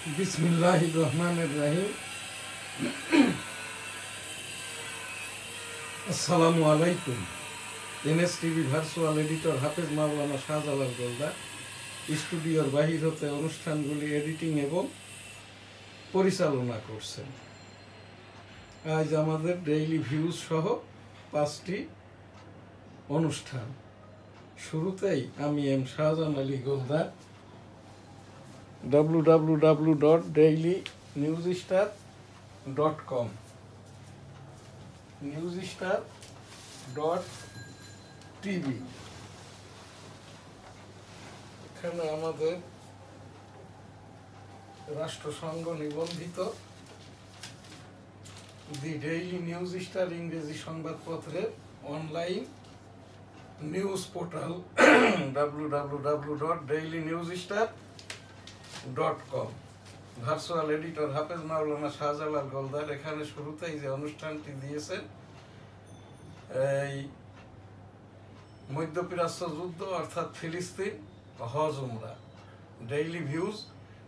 বিসমিল্লাহির রহমানির রহিম। আসসালামু আলাইকুম। NSTV ভার্চুয়াল এডিটর হাফেজ মাওলানা শাহজালাল গোলদার স্টুডিওর বাহির হতে অনুষ্ঠানগুলি এডিটিং এবং পরিচালনা করছেন। আজ আমাদের ডেইলি ভিউজ সহ 5টি অনুষ্ঠান। শুরুতেই আমি M Shahjahan Ali Goldar www.dailynewsstar.com newsstar.tv এখানে আমাদের রাষ্ট্রসংঘ নিবন্ধিত দি ডেইলি নিউজ স্টার ইংরেজি সংবাদপত্রের online news portal www.dailynewsstar.com virtual editor হাফেজ মাওলানা শাহজালাল গোলদার এখানে শুরুতেই যে অনুষ্ঠানটি দিয়েছেন, এই মধ্যপ্রাচ্য যুদ্ধ অর্থাৎ ফিলিস্তিন, হজ উমরা ডেইলি ভিউজ।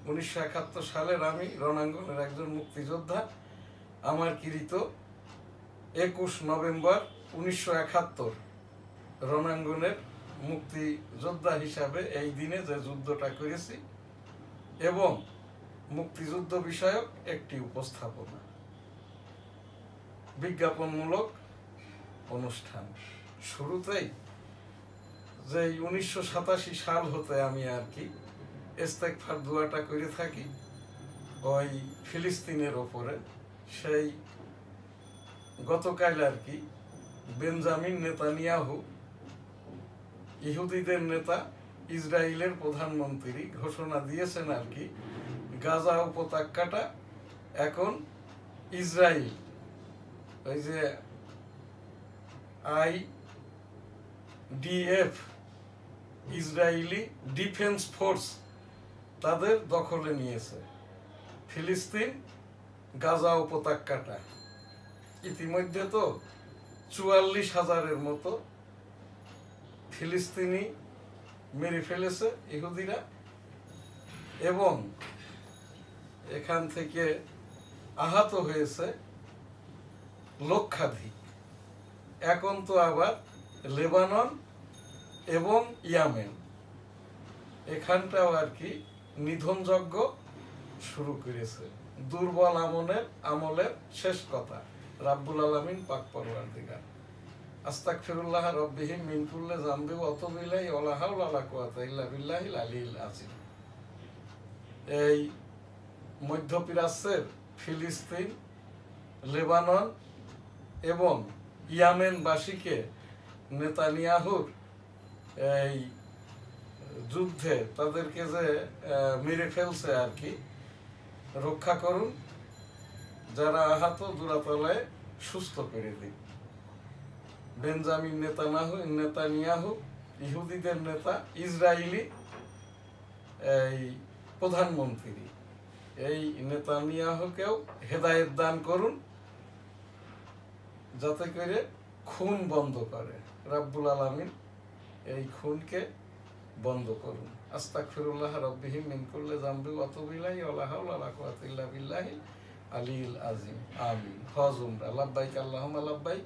1971 সালের আমি রণাঙ্গনের একজন মুক্তিযোদ্ধা। আমার কৃত 21 নভেম্বর 1971 রণাঙ্গনের মুক্তিযোদ্ধা হিসাবে এই দিনে যে যুদ্ধটা করেছি এবং মুক্তিযুদ্ধ বিষয়ক একটি উপস্থাপনা, বিজ্ঞাপনমূলক অনুষ্ঠান। শুরুতেই যে 1987 সাল হতে আমি ইস্তেগফার দোয়াটা করে থাকি ওই ফিলিস্তিনের ওপরে, সেই গতকাল বেঞ্জামিন নেতানিয়াহু, ইহুদিদের নেতা, ইসরায়েলের প্রধানমন্ত্রী ঘোষণা দিয়েছেন গাজা উপত্যকাটা এখন ইসরায়েল, ওই যে IDF ইসরায়েলি ডিফেন্স ফোর্স তাদের দখলে নিয়েছে ফিলিস্তিন গাজা উপত্যকাটা। ইতিমধ্যে তো 44,000-এর মতো ফিলিস্তিনি মেরে ফেলেছে ইহুদিরা এবং এখান থেকে আহত হয়েছে লক্ষাধিক। এখন তো আবার লেবানন এবং ইয়ামেন এখানটাও নিধনযজ্ঞ শুরু করেছে। দুর্বল আমলের শেষ কথা। রাব্বুল আলামিন পাক পরওয়ারদিগার। আস্তাগফিরুল্লাহ রাব্বিহিম মিন কুল্লি যামবি ওয়া আতুবু ইলাইহি ওয়া লা হাওলা ওয়া লা কুওয়াতা ইল্লা বিল্লাহিল আলিয়্যিল আযীম। এই মধ্যপ্রাচ্যের ফিলিস্তিন, লেবানন এবং ইয়ামেনবাসীকে নেতানিয়াহুর এই যুদ্ধে তাদেরকে যে মেরে ফেলছে রক্ষা করুন, যারা আহত দূরাতলায় সুস্থ করে দিন। বেঞ্জামিন নেতানিয়াহু ইহুদিদের নেতা, ইসরায়েলি এই প্রধানমন্ত্রী, এই নেতানিয়াহুকেও হেদায়েত দান করুন যাতে করে খুন বন্ধ করে। রাব্বুল আলামিন এই খুনকে বন্ধ করুন। আস্তাগফিরুল্লাহ রাব্বিহিম মিন কুল্লি যামবি ওয়া আতুবু ইলাইহি ওয়া লা হাওলা ওয়া লা কুওয়াতা ইল্লা বিল্লাহিল আলিয়্যিল আযীম। আমিন। হজ উমরা। লাব্বাইক আল্লাহুম্মা লাব্বাইক,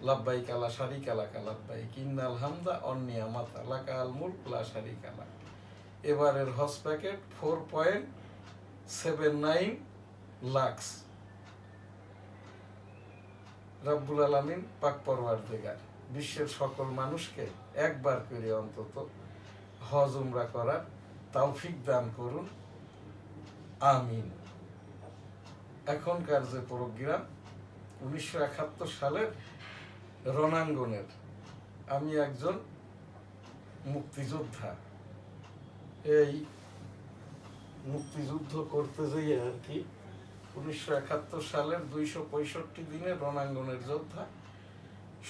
লাব্বাইক লা শারীকা লাকা লাব্বাইক, ইন্নাল হামদা ওয়ান নি'মাতা লাকাল মুলক লা শারীকা লাক। এবারের হজ প্যাকেট 4.79 লাখ। রাব্বুল আলামিন পাক পরওয়ারদিগার বিশ্বের সকল মানুষকে একবার করে অন্তত হজ উমরা করার তৌফিক দান করুন। আমিন। এখনকার যে প্রোগ্রাম, 1971 সালের রণাঙ্গনের আমি একজন মুক্তিযোদ্ধা। এই মুক্তিযুদ্ধ করতে যেয়ে 1971 সালের 265 দিনে রণাঙ্গনের যোদ্ধা।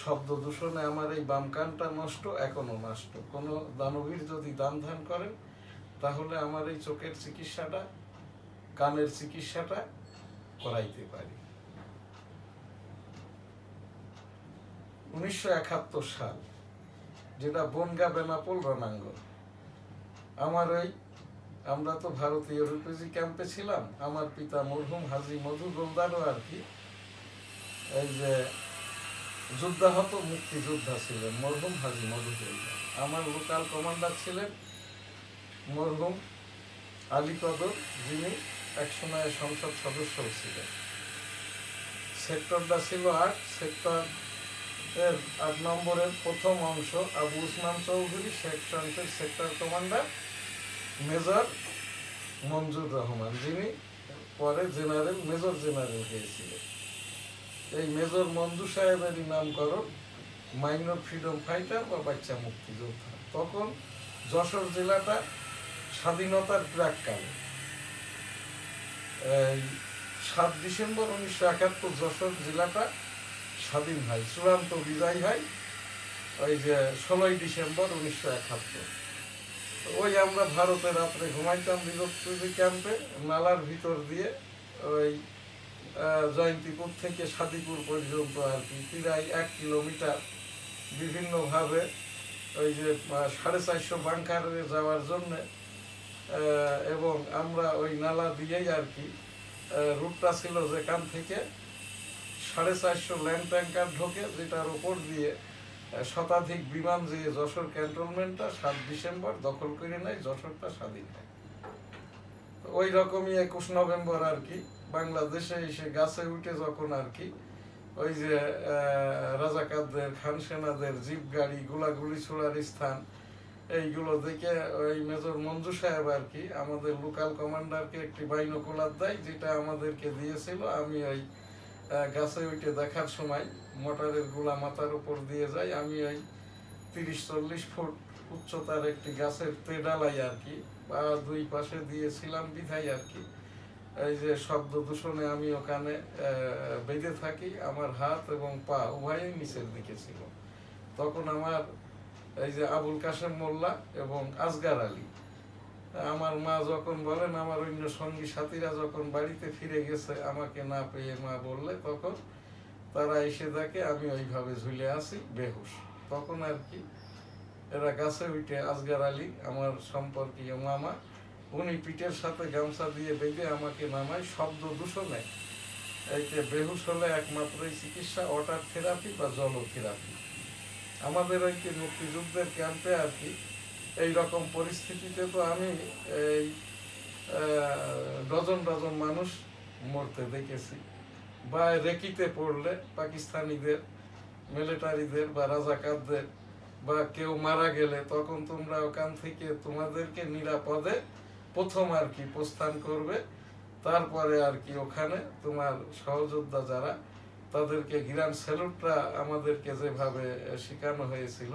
শব্দ দূষণে আমার এই বাম কানটা নষ্ট, এখনো নষ্ট। কোনো দানবীর যদি দান ধ্যান করেন তাহলে আমার এই চোখের চিকিৎসাটা, কানের চিকিৎসাটা করাইতে পারি। 1971 সাল, যেটা বনগা বেনাপোল রণাঙ্গন। আমার ওই আমরা তো ভারতীয় রিফিউজি ক্যাম্পে ছিলাম। আমার পিতা মরহুম হাজী মধু গোলদারও আর কি এই যে যুদ্ধাহত মুক্তিযোদ্ধা ছিলেন, মরহুম হাজী মধু গোলদার। আমার লোকাল কমান্ডার ছিলেন মরহুম আলী কদর, যিনি একসময় সংসদ সদস্য ছিলেন। সেক্টরটা ছিল ৮, সেক্টর এর ৮ নম্বরের প্রথম অংশ Abu Usman Chowdhury, sector commander major Manzur Rahman, যিনি পরে জেনারেল, মেজর জেনারেল হয়েছিলেন। এই মেজর মঞ্জু সাহেবেরই নামকরণ মাইনর ফ্রিডম ফাইটার বা বাচ্চা মুক্তিযোদ্ধা। তখন যশোর জেলাটা স্বাধীনতার প্রাককালে ৭ ডিসেম্বর ১৯৭১ যশোর জেলাটা স্বাধীন হয়, চূড়ান্ত বিজয় হয় ওই যে ১৬ই ডিসেম্বর ১৯৭১। ওই আমরা ভারতে রাত্রে ঘুমাইতাম বিরক্তি ক্যাম্পে, নালার ভিতর দিয়ে ওই জয়ন্তীপুর থেকে সাদিপুর পর্যন্ত আর কি প্রায় ১ কিলোমিটার বিভিন্নভাবে ওই যে ৪৫০ বাংকারে যাওয়ার জন্যে, এবং আমরা ওই নালা দিয়েই আর কি রুটটা ছিল যেখান থেকে ৪৫০ ল্যান্ড ট্যাঙ্কার ঢোকে, যেটার ওপর দিয়ে শতাধিক বিমান যে যশোর ক্যান্টনমেন্টটা ৭ ডিসেম্বর দখল করে নেয়, যশোরটা স্বাধীন হয়। ওই রকমই ২১ নভেম্বর আর কি বাংলাদেশে এসে গাছে উঠে যখন আর কি ওই যে রাজাকারদের, খান সেনাদের জিপ গাড়ি, গোলাগুলি ছোড়ার স্থান, এইগুলো দেখে ওই মেজর মঞ্জু সাহেব আর কি আমাদের লোকাল কমান্ডারকে একটি বাইনোকুলার দেয়, যেটা আমাদেরকে দিয়েছিল। আমি ওই গাছে উঠে দেখার সময় মোটরের গোলা মাথার উপর দিয়ে যাই। আমি ওই ৩০-৪০ ফুট উচ্চতার একটি গাছের তেডালাই আর কি বা দুই পাশে দিয়েছিলাম বিধাই আর কি এই যে শব্দ দূষণে আমি ওখানে বেঁধে থাকি। আমার হাত এবং পা উভয়ই নিচের দিকে ছিল। তখন আমার এই যে আবুল কাশেম মোল্লা এবং আসগার আলী, আমার মা যখন বলেন, আমার অন্য সঙ্গী সাথীরা যখন বাড়িতে ফিরে গেছে আমাকে না পেয়ে মা বললে, তখন তারা এসে দেখে আমি ওইভাবে ঝুলে আছি বেহুশ। তখন আর কি এরা গাছে উঠে, আসগার আলী আমার সম্পর্কীয় মামা, উনি পিঠের সাথে গামছা দিয়ে বেঁধে আমাকে নামায়। শব্দ দূষণে এইটা বেহুশ হলে একমাত্রই চিকিৎসা ওয়াটার থেরাপি বা জলথেরাপি। আমাদের ওই কি মুক্তিযুদ্ধের ক্যাম্পে আর কি এইরকম পরিস্থিতিতে তো আমি এই ডজন ডজন মানুষ মরতে দেখেছি, বা রেকিতে পড়লে পাকিস্তানিদের, মিলিটারিদের বা রাজাকারদের বা কেউ মারা গেলে তখন তোমরা ওখান থেকে তোমাদেরকে নিরাপদে প্রথম আর কি প্রস্থান করবে, তারপরে আর কি ওখানে তোমার সহযোদ্ধা যারা তাদেরকে গ্রান্ড স্যালুটটা আমাদেরকে যেভাবে শেখানো হয়েছিল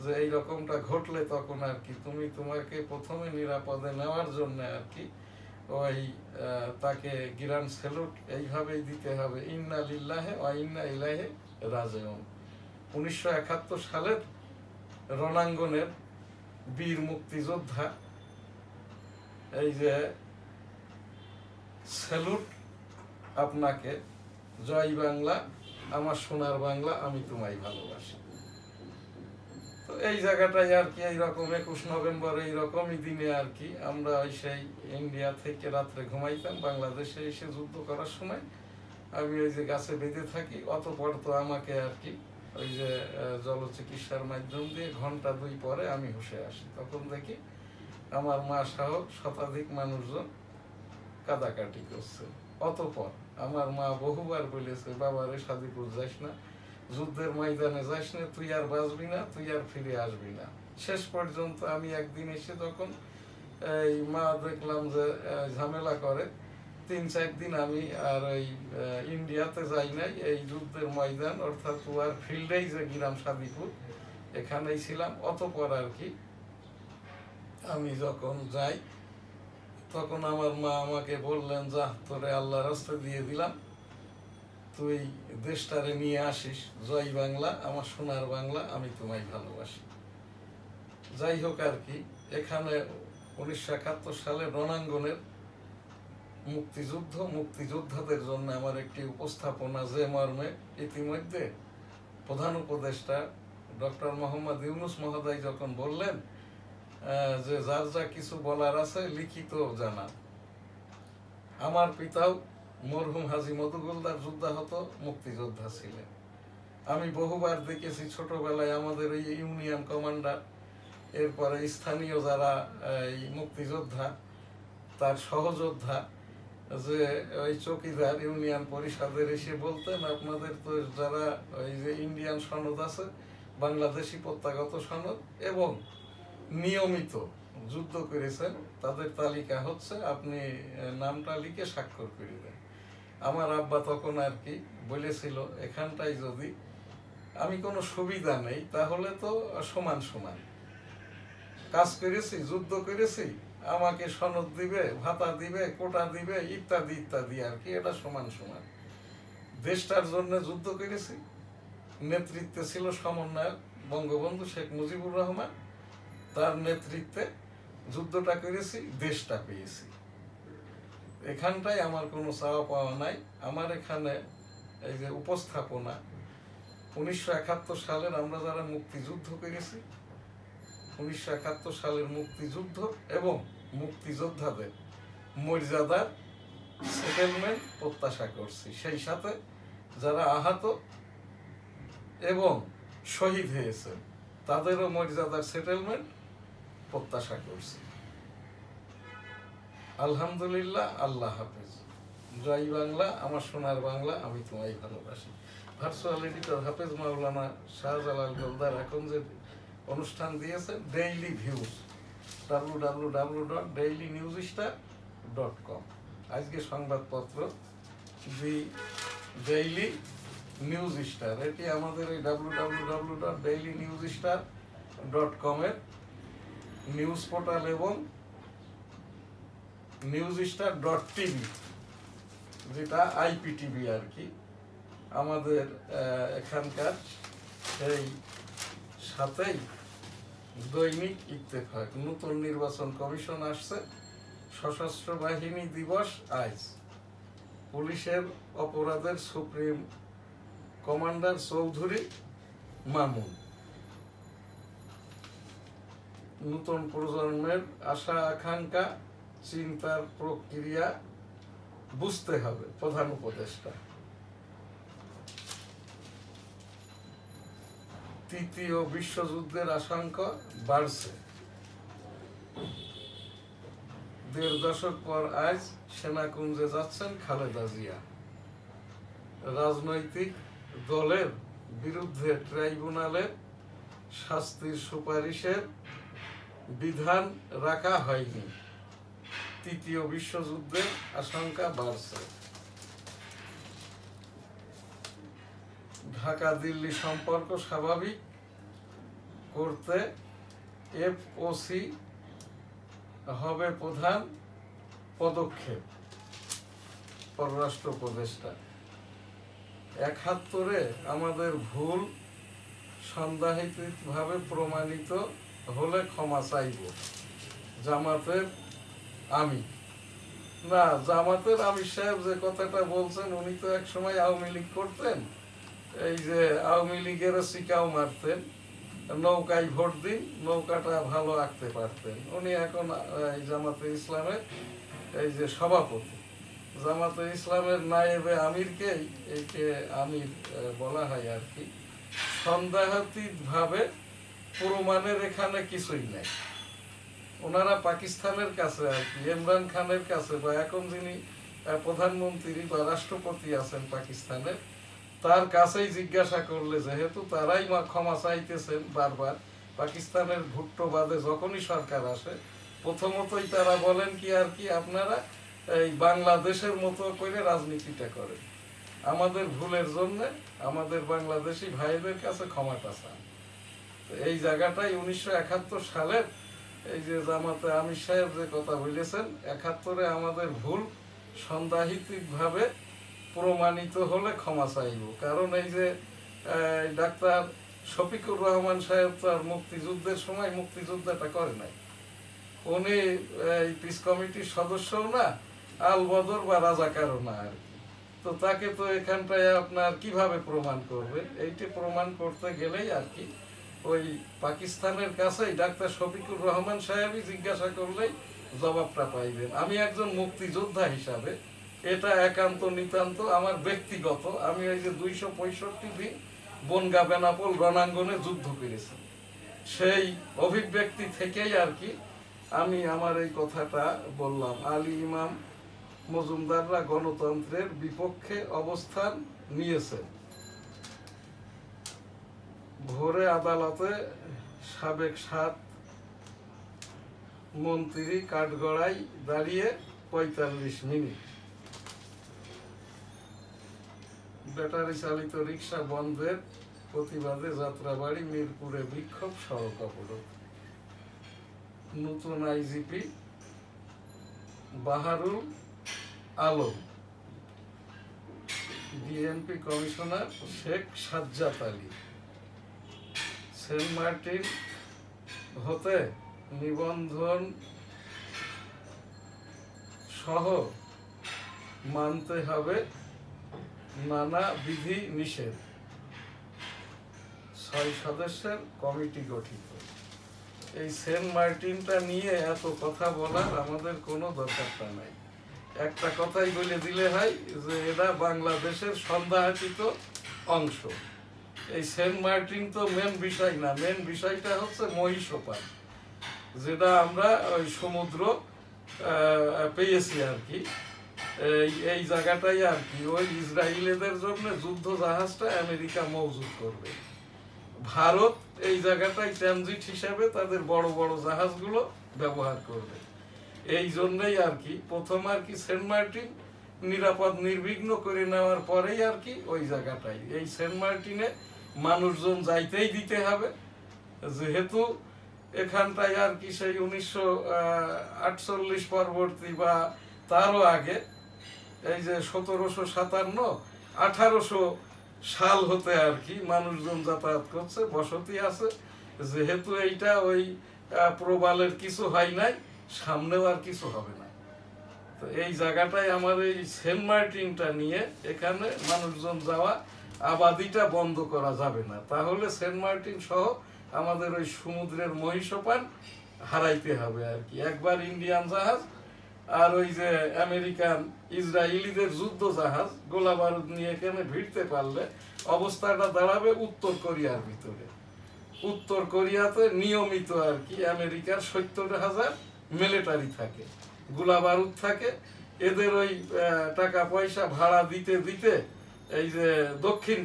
যে এই রকমটা ঘটলে তখন আর কি তোমাকে প্রথমে নিরাপদে নেওয়ার জন্য আর কি ওই তাকে গ্রান্ড স্যালুট এইভাবেই দিতে হবে, ইন্না লিল্লাহে ওয়া ইন্না ইলাইহি রাজিউন। ১৯৭১ সালের রণাঙ্গনের বীর মুক্তিযোদ্ধা এই যে স্যালুট আপনাকে, জয় বাংলা, আমার সোনার বাংলা, আমি তোমায় ভালোবাসি। তো এই জায়গাটায় আর কি এইরকম ২১ নভেম্বর এইরকমই দিনে আর কি আমরা ওই সেই ইন্ডিয়া থেকে রাত্রে ঘুমাইতাম, বাংলাদেশে এসে যুদ্ধ করার সময় আমি ওই যে গাছে বেঁধে থাকি। অতপর তো আমাকে আর কি ওই যে জলচিকিৎসার মাধ্যম দিয়ে ঘন্টা ২ পরে আমি হুঁশে আসি। তখন দেখি আমার মা সহ শতাধিক মানুষজন কাদাকাটি করছে। অতপর আমার মা বহুবার বলেছে, বাবারে সাদিপুর যাস না, যুদ্ধের ময়দানে যাস না, তুই আর বাঁচবি না, তুই আর ফিরে আসবি না। শেষ পর্যন্ত আমি একদিন এসে তখন এই মা দেখলাম যে ঝামেলা করে, ৩-৪ দিন আমি আর ওই ইন্ডিয়াতে যাই নাই, এই যুদ্ধের ময়দান অর্থাৎ ওয়ার ফিল্ডেই যে গ্রাম সাদিপুর এখানেই ছিলাম। অতপর আর কি আমি যখন যাই তখন আমার মা আমাকে বললেন, যা তোরে আল্লাহ রাস্তা দিয়ে দিলাম, তুই দেশটারে নিয়ে আসিস, জয় বাংলা, আমার সোনার বাংলা, আমি তোমায় ভালোবাসি। যাই হোক আর কি এখানে ১৯৭১ সালে রণাঙ্গনের মুক্তিযুদ্ধ, মুক্তিযোদ্ধাদের জন্য আমার একটি উপস্থাপনা যে মর্মে ইতিমধ্যে প্রধান উপদেষ্টা ডক্টর মোহাম্মদ ইউনূস মহোদয় যখন বললেন যে যার যা কিছু বলার আছে লিখিত জানা। আমার পিতাও মরহুম হাজী মধুগুলদার যুদ্ধাহত মুক্তিযোদ্ধা ছিলেন। আমি বহুবার দেখেছি ছোটবেলায় আমাদের এই ইউনিয়ন কমান্ডার, এরপরে স্থানীয় যারা এই মুক্তিযোদ্ধা তার সহযোদ্ধা, যে ওই চৌকিদার ইউনিয়ন পরিষদের এসে বলতেন, আপনাদের তো যারা ওই যে ইন্ডিয়ান সনদ আছে, বাংলাদেশি প্রত্যাগত সনদ এবং নিয়মিত যুদ্ধ করেছেন, তাদের তালিকা হচ্ছে, আপনি নামটা লিখে স্বাক্ষর করে দেন। আমার আব্বা তখন আর কি বলেছিল, এখানটায় যদি আমি কোনো সুবিধা নেই তাহলে তো সমান সমান কাজ করেছি, যুদ্ধ করেছি, আমাকে সনদ দিবে, ভাতা দিবে, কোটা দিবে, ইত্যাদি ইত্যাদি আর কি, এটা সমান সমান। দেশটার জন্য যুদ্ধ করেছি, নেতৃত্বে ছিল সমন্বয়ক বঙ্গবন্ধু শেখ মুজিবুর রহমান, তার নেতৃত্বে যুদ্ধটা করেছি, দেশটা পেয়েছি। এখানটায় আমার কোনো চাওয়া পাওয়া নাই। আমার এখানে এই যে উপস্থাপনা, 1971 সালের আমরা যারা মুক্তিযুদ্ধ করেছি, 1971 সালের মুক্তিযুদ্ধ এবং মুক্তিযোদ্ধাদের মর্যাদার সেটেলমেন্ট প্রত্যাশা করছি। সেই সাথে যারা আহত এবং শহীদ হয়েছে তাদেরও মর্যাদার সেটেলমেন্ট প্রত্যাশা করছি। আলহামদুলিল্লাহ, আল্লাহ হাফেজ। জয় বাংলা, আমার সোনার বাংলা, আমি তোমায় ভালোবাসি। ভার্চুয়াল এডিটর হাফেজ মাওলানা শাহজালাল গোলদার এখন যে অনুষ্ঠান দিয়েছে ডেইলি ভিউজ, www.dailynewsstar.com। আজকে সংবাদপত্র দি ডেইলি নিউজ স্টার, এটি আমাদের এই www.dailynewsstar.com এর নিউজ পোর্টাল এবং newsstar.tv, যেটা IPTV আর কি, আমাদের এখানকার সেই সাথেই দৈনিক ইত্তেফাক। নতুন নির্বাচন কমিশন আসছে, সশস্ত্র বাহিনী দিবস আজ, পুলিশের অপরাধের সুপ্রিম কমান্ডার চৌধুরী মামুন। নতুন প্রজন্মের আশা আকাঙ্ক্ষা, চিন্তার প্রক্রিয়া বুঝতে হবে, প্রধান উপদেষ্টা। তৃতীয় বিশ্বযুদ্ধের আশঙ্কা বাড়ছে। ১.৫ দশক পর আজ সেনাকুঞ্জে যাচ্ছেন খালেদা জিয়া। রাজনৈতিক দলের বিরুদ্ধে ট্রাইব্যুনালের শাস্তির সুপারিশের বিধান রাখা হয়নি। তৃতীয় বিশ্বযুদ্ধের আশঙ্কা বাড়ছে। ঢাকা দিল্লি সম্পর্ক স্বাভাবিক করতে FOC হবে প্রধান পদক্ষেপ, পররাষ্ট্র উপদেষ্টা। ৭১ আমাদের ভুল সন্দেহাতীতভাবে প্রমাণিত হলে ক্ষমা চাইব, জামাতের আমির। না, জামাতের আমির সাহেব যে কথাটা বলছেন, উনি তো এক সময় আওয়ামী লীগ করতেন, এই যে আওয়ামী লীগের শিকাও মারতেন, নৌকায় ভোট দিন, নৌকাটা ভালো আঁকতে পারতেন। উনি এখন এই জামাতে ইসলামের এই যে সভাপতি, জামাতে ইসলামের নায়েবে আমিরকেই একে আমির বলা হয় আর কি। সন্দেহাতীতভাবে প্রমাণের এখানে কিছুই নেই। ওনারা পাকিস্তানের কাছে আর কি, ইমরান খানের কাছে, বা এখন যিনি প্রধানমন্ত্রী বা রাষ্ট্রপতি আছেন পাকিস্তানের, তার কাছেই জিজ্ঞাসা করলে, যেহেতু তারাই ক্ষমা চাইতেছেন বারবার, পাকিস্তানের ভুট্টো বাদে যখনই সরকার আসে প্রথমতই তারা বলেন কি আর কি, আপনারা এই বাংলাদেশের মতো করে রাজনীতিটা করেন, আমাদের ভুলের জন্য আমাদের বাংলাদেশি ভাইদের কাছে ক্ষমাটা চান। এই জায়গাটাই 1971 সালের এই যে জামাতে আমির সাহেব যে কথা বলেছেন, 71-এ আমাদের ভুল সন্দেহাতীতভাবে প্রমাণিত হলে ক্ষমা চাইব। কারণ এই যে ডাক্তার শফিকুর রহমান সাহেব তো আর মুক্তিযুদ্ধের সময় মুক্তিযুদ্ধটা করে নাই, উনি এই পিস কমিটির সদস্যও না, আল বদর বা রাজাকারও না আর কি। তো তাকে তো এখানটায় আপনার কিভাবে প্রমাণ করবে? এইটি প্রমাণ করতে গেলেই আর কি ওই পাকিস্তানের কাছেই ডাক্তার শফিকুর রহমান সাহেবই জিজ্ঞাসা করলেই জবাবটা পাইবেন। আমি একজন মুক্তিযোদ্ধা হিসাবে এটা একান্ত নিতান্ত আমার ব্যক্তিগত, আমি ওই যে 265 দিন বনগা বেনাপোল রণাঙ্গনে যুদ্ধ করেছি, সেই অভিব্যক্তি থেকেই আর কি আমি আমার এই কথাটা বললাম। আলী ইমাম মজুমদাররা গণতন্ত্রের বিপক্ষে অবস্থান নিয়েছে। ভোরে আদালতে সাবেক 7 মন্ত্রী কাঠগড়ায় দাঁড়িয়ে 45 মিনিট। ব্যাটারি চালিত রিক্সা বন্ধের প্রতিবাদে যাত্রাবাড়ি মিরপুরে বিক্ষোভ, সড়ক অবরোধ। নতুন IGP Baharul Alam, DMP commissioner Sheikh Sajjad Ali. Saint Martin হতে নিবন্ধন সহ মানতে হবে নানা বিধি নিষেধ। 6 সদস্যের কমিটি গঠিত। এই সেন্ট মার্টিনটা নিয়ে এত কথা বলার আমাদের কোনো দরকারটা নাই। একটা কথাই বলে দিলে হয় যে এরা বাংলাদেশের সন্দেহাতীত অংশ। এই সেন্ট মার্টিন তো মেন বিষয় না, মেন বিষয়টা হচ্ছে মহিষপাল, যেটা আমরা ওই সমুদ্র পেয়েছি আর কি। এই জায়গাটাই আর কি ওই ইসরায়েলিদের জন্য যুদ্ধ জাহাজটা আমেরিকা মজুত করবে। ভারত এই জায়গাটাই ট্রানজিট হিসাবে তাদের বড় বড় জাহাজগুলো ব্যবহার করবে। এই জন্যই আর কি প্রথম আর কি সেন্ট মার্টিন নিরাপদ নির্বিঘ্ন করে নেওয়ার পরেই আর কি ওই জায়গাটাই, এই সেন্ট মার্টিনে মানুষজন যাইতেই দিতে হবে। যেহেতু এখানটায় আর কি সেই 1948 পরবর্তী বা তারও আগে, এই যে 1757 1800 সাল হতে আর কি মানুষজন যাতায়াত করছে, বসতি আছে। যেহেতু এইটা ওই প্রবালের কিছু হয় নাই, সামনেও আর কিছু হবে না, তো এই জায়গাটায় আমার এই সেন্ট মার্টিনটা নিয়ে এখানে মানুষজন যাওয়া আবাদিটা বন্ধ করা যাবে না। তাহলে সেন্ট মার্টিন সহ আমাদের ওই সমুদ্রের মহিষপান হারাইতে হবে আর কি। একবার ইন্ডিয়ান জাহাজ আর ওই যে আমেরিকান ইসরায়েলিদের যুদ্ধ জাহাজ গোলা বারুদ নিয়ে এখানে ভিড়তে পারলে অবস্থাটা দাঁড়াবে উত্তর কোরিয়ার ভিতরে। উত্তর কোরিয়াতে নিয়মিত আর কি আমেরিকার 70,000 মিলিটারি থাকে, গোলা বারুদ থাকে। এদের ওই টাকা পয়সা ভাড়া দিতে দিতে এই যে দক্ষিণ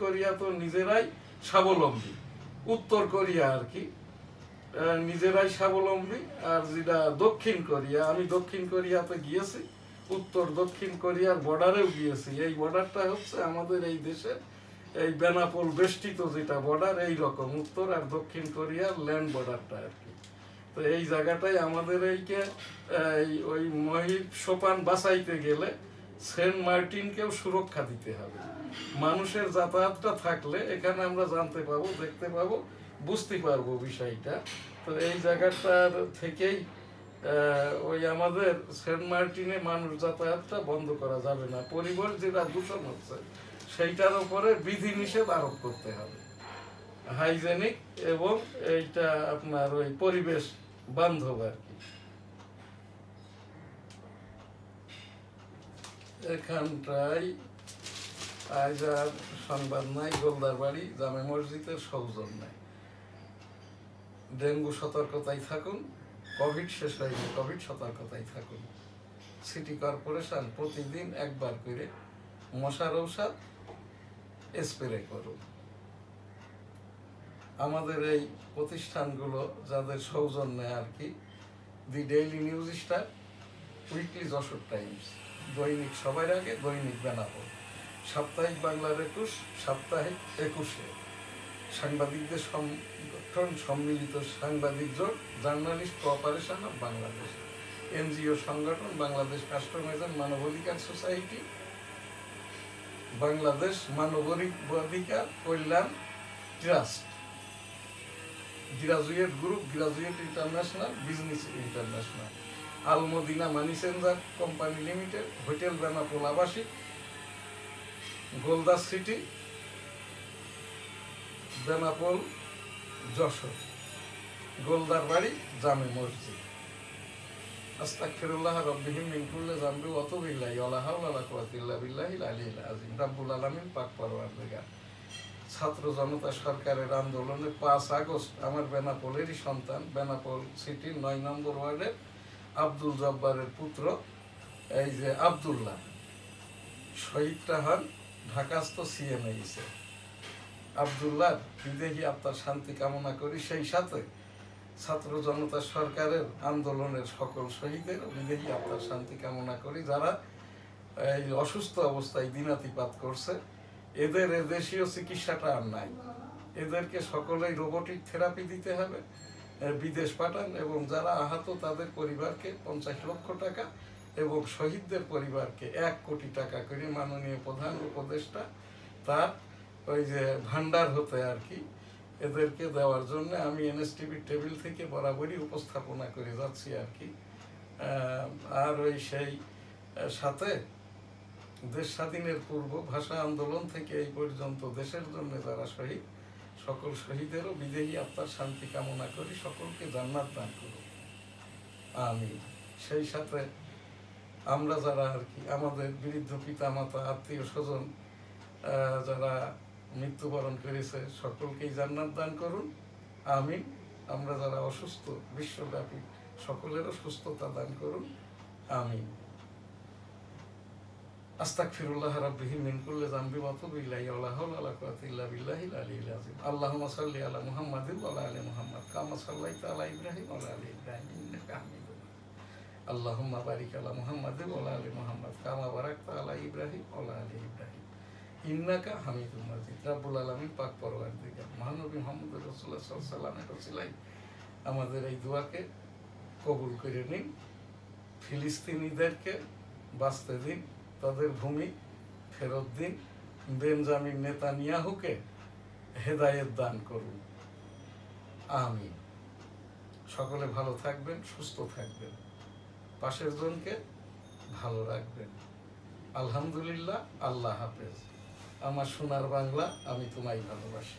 কোরিয়া তো নিজেরাই স্বাবলম্বী, উত্তর কোরিয়া আর কি নিজেরাই স্বাবলম্বী। আর যেটা দক্ষিণ কোরিয়া, আমি দক্ষিণ কোরিয়াতে গিয়েছি, উত্তর দক্ষিণ কোরিয়ার বর্ডারেও গিয়েছি। এই বর্ডারটা হচ্ছে আমাদের এই দেশের এই বেনাপোল বেষ্টিত যেটা বর্ডার, এই রকম উত্তর আর দক্ষিণ কোরিয়ার ল্যান্ড বর্ডারটা আর কি। তো এই জায়গাটাই আমাদের ওই মহিষপান বাঁচাইতে গেলে সেন্ট মার্টিনকেও সুরক্ষা দিতে হবে। মানুষের যাতায়াতটা থাকলে এখানে আমরা জানতে পাবো, দেখতে পাবো, বুঝতে পারবো বিষয়টা। তো এই জায়গাটার থেকেই ওই আমাদের সেন্ট মার্টিনে মানুষ যাতায়াতটা বন্ধ করা যাবে না। পরিবেশ যেটা দূষণ হচ্ছে সেইটার উপরে বিধি নিষেধ আরোপ করতে হবে, হাইজেনিক এবং এইটা আপনার ওই পরিবেশ বান্ধব আর কি। এখানটায় আজ আর সংবাদ নাই, গোলদার বাড়ি জামে মসজিদের সৌজন্যায়। ডেঙ্গু সতর্কতায় থাকুন, কোভিড শেষ হয়নি, কোভিড সতর্কতায় থাকুন। সিটি কর্পোরেশন প্রতিদিন একবার করে মশার ঔষধ স্প্রে করুন। আমাদের এই প্রতিষ্ঠানগুলো যাদের সৌজন্যে আর কি, the Daily News Star, weekly Jessore Times, দৈনিক সবার আগে, দৈনিক বেনাপোল, সাপ্তাহিক বাংলার 21, সাপ্তাহিক 21-এ, সাংবাদিকদের সংগঠন সম্মিলিত সাংবাদিক জোট, journalist cooperation of Bangladesh, NGO সংগঠন বাংলাদেশ কাস্টমাইজার মানবাধিকার সোসাইটি, বাংলাদেশ মানবাধিকার কল্যাণ trust, graduate group, graduate international, business international, Al-Madina money changer company limited, hotel Benapole আবাসিক, গোলদা সিটি, বেনাপোল যশোর, গোলদার বাড়ি জামে মসজিদ। আস্তাগফিরুল্লাহ রাব্বিহিম মিন কুল্লি যামবি ওয়া আতুবু ইলাইহি ওয়া লা হাওলা ওয়া লা কুওয়াতা ইল্লা বিল্লাহিল আলিয়্যিল আযীম। রাব্বুল আলামিন পাক পরওয়ারদিগার। ছাত্র জনতা সরকারের আন্দোলনে 5 আগস্ট আমার বেনাপোলেরই সন্তান, বেনাপোল সিটির 9 নম্বর ওয়ার্ডের আব্দুল জব্বারের পুত্র এই যে আব্দুল্লাহ শহীদটা হন ঢাকাস্থ সিএমএইসে। আব্দুল্লাহর বিদেহী আত্মার শান্তি কামনা করি, সেই সাথে ছাত্র জনতা সরকারের আন্দোলনের সকল শহীদের বিদেহী আত্মার শান্তি কামনা করি। যারা এই অসুস্থ অবস্থায় দিনাতিপাত করছে, এদের দেশীয় চিকিৎসাটা আর নাই, এদেরকে সকলেই রোবোটিক থেরাপি দিতে হবে, বিদেশ পাঠান। এবং যারা আহত তাদের পরিবারকে 50 লক্ষ টাকা এবং শহীদদের পরিবারকে 1 কোটি টাকা করে মাননীয় প্রধান উপদেষ্টা তার ওই যে ভান্ডার হতে আর কি এদেরকে দেওয়ার জন্য আমি এনএসটিভির টেবিল থেকে বরাবরই উপস্থাপনা করে যাচ্ছি আর কি। আর ওই সেই সাথে দেশ স্বাধীনের পূর্ব ভাষা আন্দোলন থেকে এই পর্যন্ত দেশের জন্য যারা শহীদ, সকল শহীদেরও বিদেহী আত্মার শান্তি কামনা করি, সকলকে জান্নাত দান করুন, আমিন। সেই সাথে আমরা যারা আর কি আমাদের বৃদ্ধ পিতা মাতা আত্মীয় স্বজন যারা মৃত্যুবরণ করেছে, সকলকেই জান্নাত দান করুন, আমিন। আমরা যারা অসুস্থ বিশ্বব্যাপী সকলেরও সুস্থতা দান করুন, আমিন। আস্তাগফিরুল্লাহ রাব্বিহি মিন কুল্লি যামবি ওয়া আতুবু ইলাইহি ওয়া লা হাওলা ওয়া লা কুওয়াতা ইল্লা বিল্লাহিল আলিয়্যিল আযীম। আল্লাহুম্মা সাল্লি আলা মুহাম্মাদিন ওয়া আলা আলি মুহাম্মাদ কামা সাল্লাইতা আলা ইব্রাহিম ওয়া আলা আলি ইব্রাহিম ইন্নাকা হামিদুম মাজিদ। আল্লাহুম্মা বারিক আলা মুহাম্মাদিন ওয়া আলা আলি মুহাম্মাদ কামা বারাকতা আলা ইব্রাহিম ওয়া আলা আলি ইব্রাহিম ইন্নাকা হামিদুম মাজিদ। রাব্বুল আলামিন পাক পরওয়ারদিগার মহানবী মুহাম্মদ রাসূলুল্লাহ সাল্লাল্লাহু আলাইহি ওয়াসাল্লামের ওসিলায় আমাদের এই দোয়াকে কবুল করে নিন। ফিলিস্তিনিদেরকে বাঁচতে দিন, তাদের ভূমি ফেরত দিন, বেঞ্জামিন নেতানিয়াহুকে হেদায়েত দান করুন, আমিন। সকলে ভালো থাকবেন, সুস্থ থাকবেন, পাশের জনকে ভালো রাখবেন। আলহামদুলিল্লাহ, আল্লাহ হাফেজ। আমার সোনার বাংলা, আমি তোমায় ভালোবাসি।